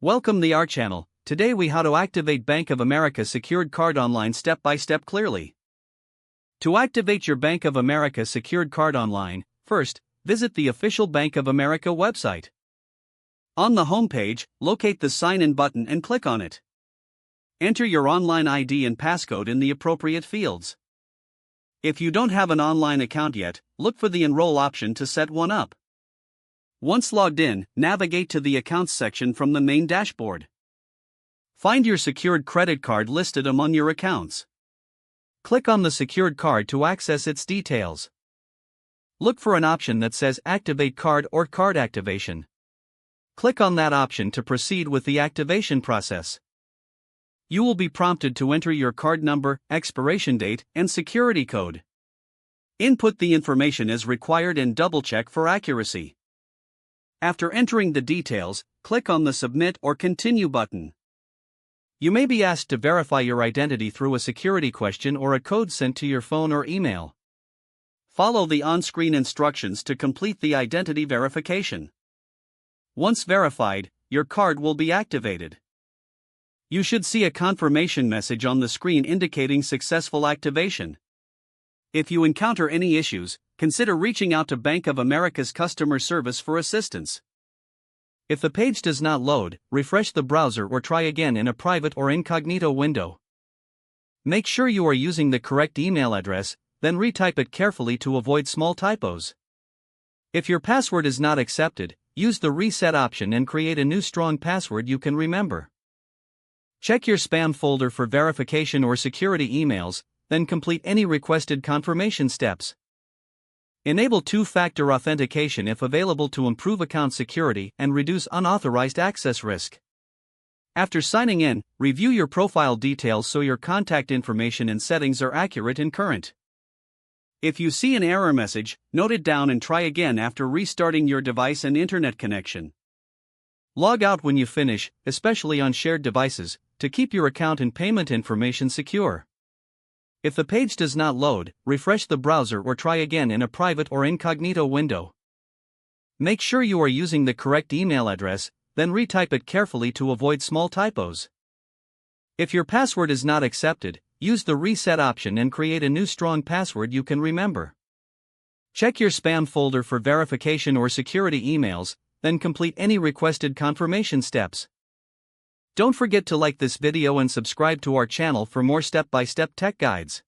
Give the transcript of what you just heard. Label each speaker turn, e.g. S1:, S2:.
S1: Welcome to our channel. Today we how to activate Bank of America secured card online step by step clearly. To activate your Bank of America secured card online, first, visit the official Bank of America website. On the home page, locate the Sign In button and click on it. Enter your online ID and passcode in the appropriate fields. If you don't have an online account yet, look for the Enroll option to set one up. Once logged in, navigate to the Accounts section from the main dashboard. Find your secured credit card listed among your accounts. Click on the secured card to access its details. Look for an option that says Activate Card or Card Activation. Click on that option to proceed with the activation process. You will be prompted to enter your card number, expiration date, and security code. Input the information as required and double-check for accuracy. After entering the details, click on the Submit or Continue button. You may be asked to verify your identity through a security question or a code sent to your phone or email. Follow the on-screen instructions to complete the identity verification. Once verified, your card will be activated. You should see a confirmation message on the screen indicating successful activation. If you encounter any issues, consider reaching out to Bank of America's customer service for assistance. If the page does not load, refresh the browser or try again in a private or incognito window. Make sure you are using the correct email address, then retype it carefully to avoid small typos. If your password is not accepted, use the Reset option and create a new strong password you can remember. Check your spam folder for verification or security emails, then complete any requested confirmation steps. Enable two-factor authentication if available to improve account security and reduce unauthorized access risk. After signing in, review your profile details so your contact information and settings are accurate and current. If you see an error message, note it down and try again after restarting your device and internet connection. Log out when you finish, especially on shared devices, to keep your account and payment information secure. If the page does not load, refresh the browser or try again in a private or incognito window. Make sure you are using the correct email address, then retype it carefully to avoid small typos. If your password is not accepted, use the Reset option and create a new strong password you can remember. Check your spam folder for verification or security emails, then complete any requested confirmation steps. Don't forget to like this video and subscribe to our channel for more step-by-step tech guides.